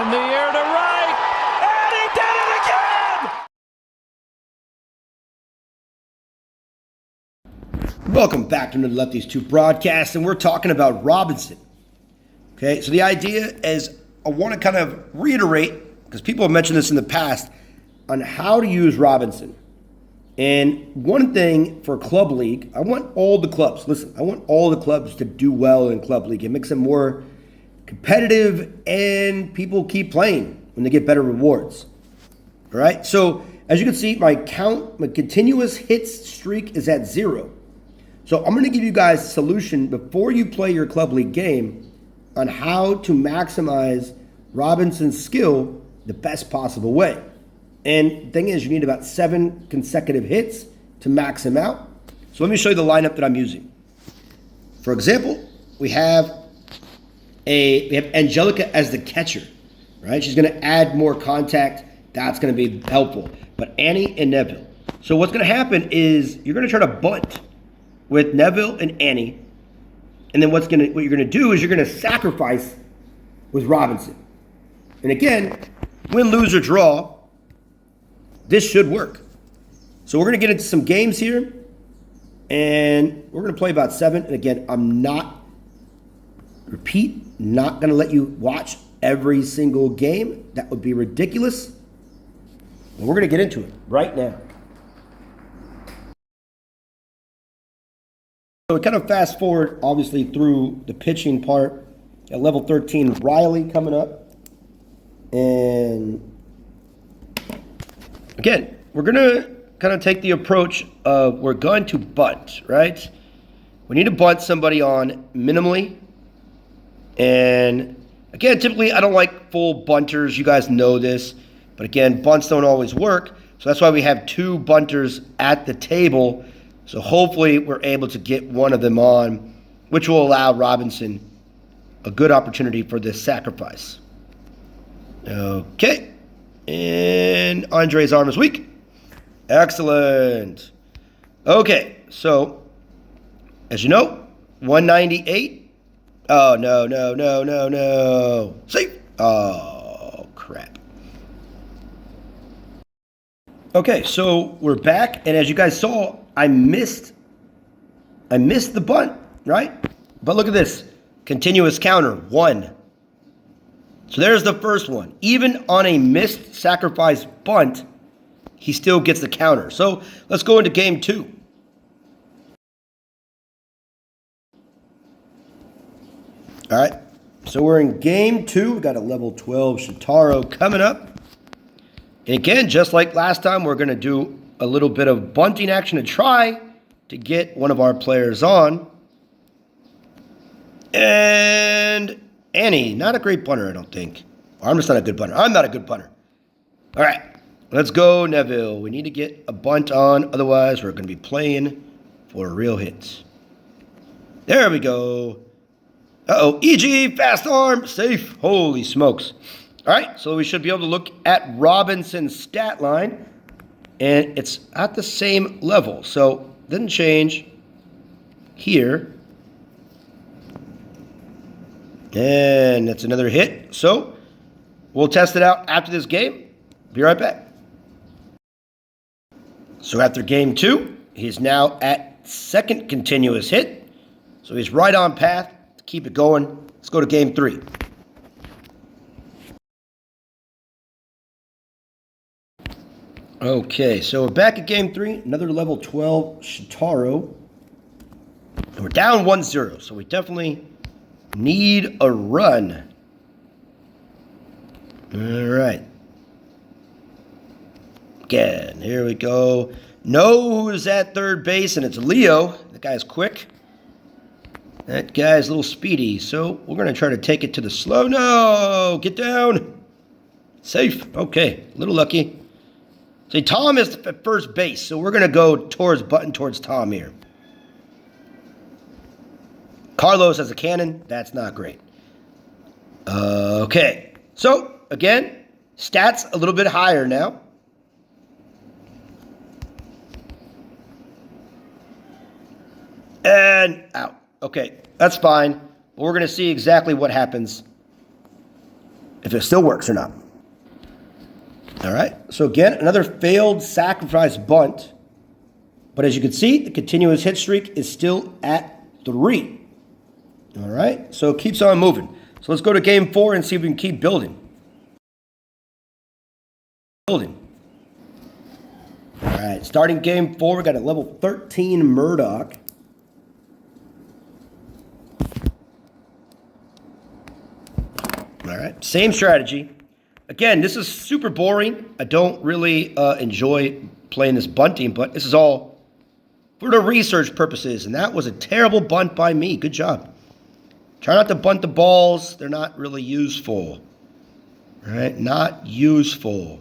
In the air to right, and he did it again! Welcome back to the Lefties 2 broadcast, and we're talking about Robinson. Okay, so the idea is I want to kind of reiterate, because people have mentioned this in the past, on how to use Robinson. And one thing for Club League, I want all the clubs, listen, I want all the clubs to do well in Club League. It makes them more competitive, and people keep playing when they get better rewards. All right, so as you can see, my continuous hits streak is at 0. So I'm going to give you guys a solution before you play your Club League game on how to maximize Robinson's skill the best possible way. And the thing is, you need about 7 consecutive hits to max him out. So let me show you the lineup that I'm using. For example, we have Angelica as the catcher, right? She's going to add more contact. That's going to be helpful. But Annie and Neville. So what's going to happen is you're going to try to bunt with Neville and Annie. And then what you're going to do is you're going to sacrifice with Robinson. And again, win, lose, or draw, this should work. So we're going to get into some games here. And we're going to play about 7. And again, I'm not going to let you watch every single game. That would be ridiculous. And we're going to get into it right now. So we kind of fast forward, obviously, through the pitching part. At level 13, Riley coming up. And again, we're going to kind of take the approach of we're going to bunt, right? We need to bunt somebody on minimally. And again, typically I don't like full bunters. You guys know this. But again, bunts don't always work. So that's why we have 2 bunters at the table. So hopefully we're able to get one of them on, which will allow Robinson a good opportunity for this sacrifice. Okay. And Andre's arm is weak. Excellent. Okay, so as you know, 198. Oh, no. Safe. Oh, crap. Okay, so we're back, and as you guys saw, I missed the bunt, right? But look at this. Continuous counter, 1. So there's the first one. Even on a missed sacrifice bunt, he still gets the counter. So let's go into game 2. All right, so we're in game 2. We got a level 12 Shintaro coming up. And again, just like last time, we're going to do a little bit of bunting action to try to get one of our players on. And Annie, not a great punter, I don't think. Or I'm just not a good punter. I'm not a good punter. All right, let's go, Neville. We need to get a bunt on. Otherwise, we're going to be playing for real hits. There we go. Uh-oh, EG, fast arm, safe. Holy smokes. All right, so we should be able to look at Robinson's stat line. And it's at the same level. So, didn't change here. And that's another hit. So, we'll test it out after this game. Be right back. So, after game 2, he's now at 2nd continuous hit. So, he's right on path to keep it going. Let's go to game 3. Okay, so we're back at game 3. Another level 12 Shintaro. And we're down 1-0. So, we definitely need a run. All right. Again, here we go. Know who's at third base, and it's Leo. That guy's quick. That guy's a little speedy. So we're going to try to take it to the slow. No! Get down. Safe. Okay. A little lucky. See, Tom is at first base, so we're going to go towards Tom here. Carlos has a cannon. That's not great. Okay. So, again, stats a little bit higher now. And out. Okay, that's fine. But we're going to see exactly what happens if it still works or not. All right, so again, another failed sacrifice bunt. But as you can see, the continuous hit streak is still at 3. All right, so it keeps on moving. So let's go to game 4 and see if we can keep building. All right, starting game 4, we got a level 13 Murdoch. All right, same strategy. Again, this is super boring. I don't really enjoy playing this bunting, but this is all for the research purposes, and that was a terrible bunt by me. Good job. Try not to bunt the balls. They're not really useful. All right, not useful.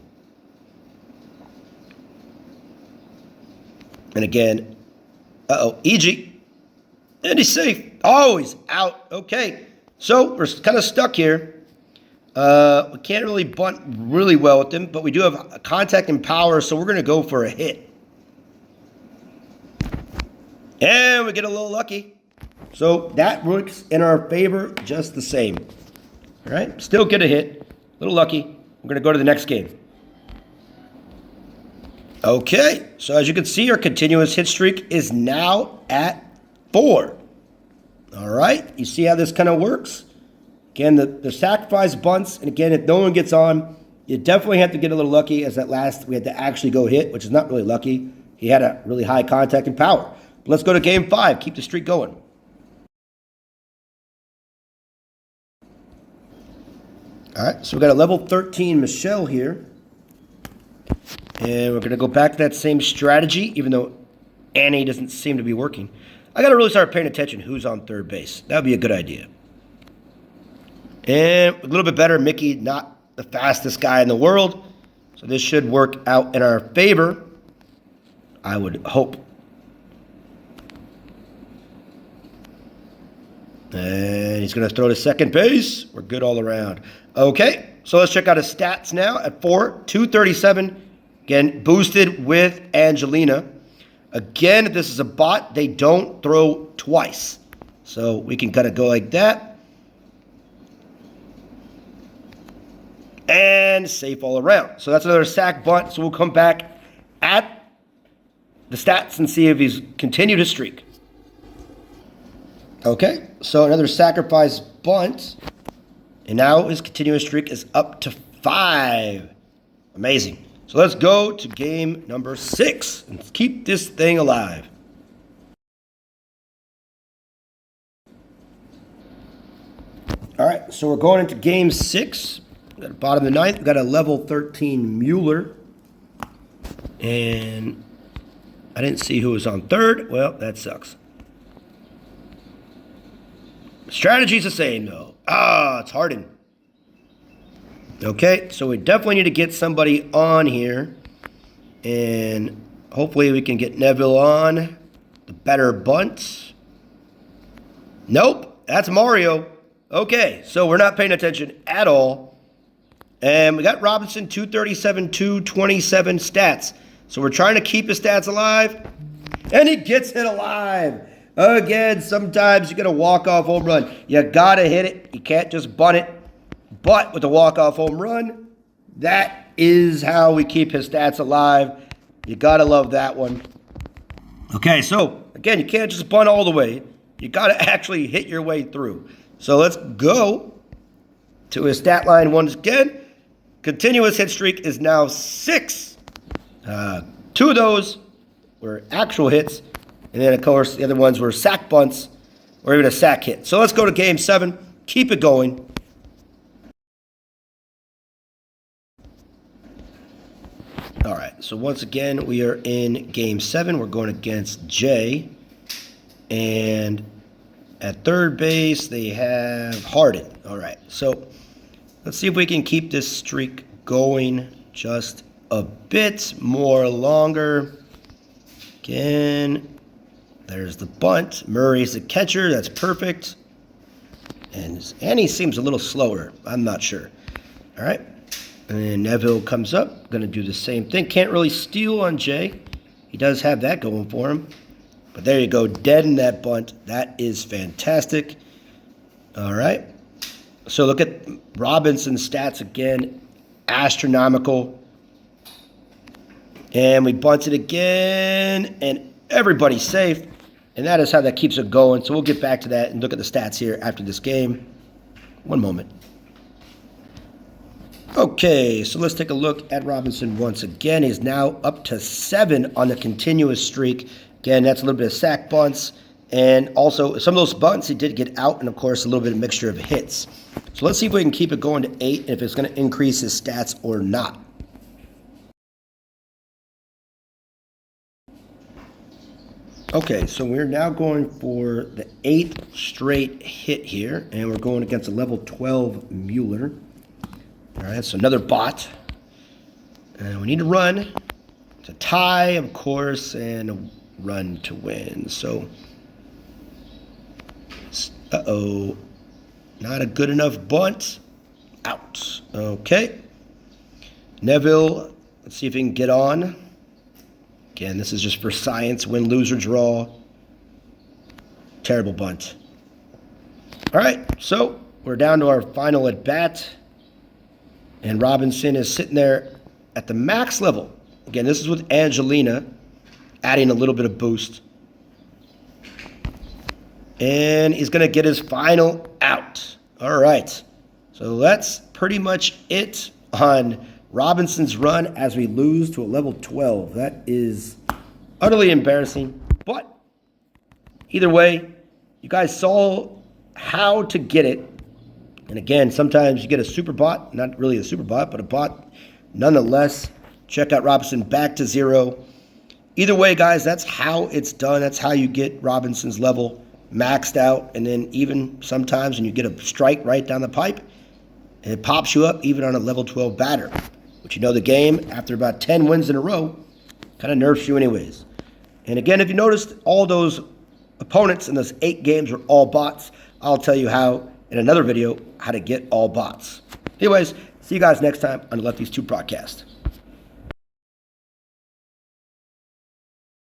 And again, EG. And he's safe. Oh, he's out. Okay, so we're kind of stuck here. We can't really bunt really well with him, but we do have a contact and power, so we're going to go for a hit. And we get a little lucky. So that works in our favor just the same. All right, still get a hit. A little lucky. We're going to go to the next game. Okay, so as you can see, our continuous hit streak is now at 4. All right, you see how this kind of works? Again, the sacrifice bunts, and again, if no one gets on, you definitely have to get a little lucky, as that last we had to actually go hit, which is not really lucky. He had a really high contact and power. But let's go to game 5, keep the streak going. All right, so we got a level 13 Michelle here. And we're going to go back to that same strategy, even though Annie doesn't seem to be working. I got to really start paying attention who's on third base. That would be a good idea. And a little bit better, Mickey, not the fastest guy in the world. So this should work out in our favor, I would hope. And he's going to throw to second base. We're good all around. Okay, so let's check out his stats now. At 4, 237. Again, boosted with Angelina. Again, if this is a bot, they don't throw twice. So we can kind of go like that. And safe all around. So that's another sack bunt. So we'll come back at the stats and see if he's continued his streak. Okay, so another sacrifice bunt. And now his continuous streak is up to 5. Amazing. So let's go to game number 6 and keep this thing alive. All right, so we're going into game 6. At the bottom of the 9th, we've got a level 13 Mueller. And I didn't see who was on third. Well, that sucks. Strategy's the same, though. It's Harden. Okay, so we definitely need to get somebody on here. And hopefully we can get Neville on. The better bunt. Nope, that's Mario. Okay, so we're not paying attention at all. And we got Robinson, 237, 227 stats. So we're trying to keep his stats alive. And he gets it alive. Again, sometimes you get a walk-off home run. You got to hit it. You can't just bunt it. But with the walk-off home run, that is how we keep his stats alive. You got to love that one. Okay, so, again, you can't just bunt all the way. You got to actually hit your way through. So let's go to his stat line once again. Continuous hit streak is now 6. 2 of those were actual hits. And then, of course, the other ones were sack bunts or even a sack hit. So let's go to game 7. Keep it going. All right, so once again, we are in game 7. We're going against Jay. And at third base, they have Harden. All right, so let's see if we can keep this streak going just a bit more longer. Again, there's the bunt. Murray's the catcher. That's perfect. And Annie seems a little slower. I'm not sure. All right. And then Neville comes up. Going to do the same thing. Can't really steal on Jay. He does have that going for him. But there you go. Dead in that bunt. That is fantastic. All right. So look at Robinson's stats again, astronomical. And we bunted again, and everybody's safe. And that is how that keeps it going. So we'll get back to that and look at the stats here after this game. One moment. Okay, so let's take a look at Robinson once again. He's now up to 7 on the continuous streak. Again, that's a little bit of sack bunts. And also, some of those bunts he did get out, and of course, a little bit of mixture of hits. So let's see if we can keep it going to 8, and if it's going to increase his stats or not. Okay, so we're now going for the 8th straight hit here, and we're going against a level 12 Mueller. All right, so another bot. And we need to run. It's a tie, of course, and a run to win. So, uh-oh. Not a good enough bunt. Out. Okay. Neville, let's see if he can get on. Again, this is just for science. Win, lose, or draw. Terrible bunt. All right, so we're down to our final at bat. And Robinson is sitting there at the max level. Again, this is with Angelina, adding a little bit of boost. And he's going to get his final out. All right, so that's pretty much it on Robinson's run as we lose to a level 12. That is utterly embarrassing. But either way, you guys saw how to get it. And again, sometimes you get a super bot, not really a super bot, but a bot nonetheless. Check out Robinson back to 0. Either way, guys, that's how it's done. That's how you get Robinson's level maxed out. And then even sometimes when you get a strike right down the pipe, it pops you up even on a level 12 batter. But you know the game, after about 10 wins in a row, kind of nerfs you anyways. And again, if you noticed, all those opponents in those 8 games were all bots. I'll tell you how in another video how to get all bots. Anyways, see you guys next time on the Lefties 2 broadcast.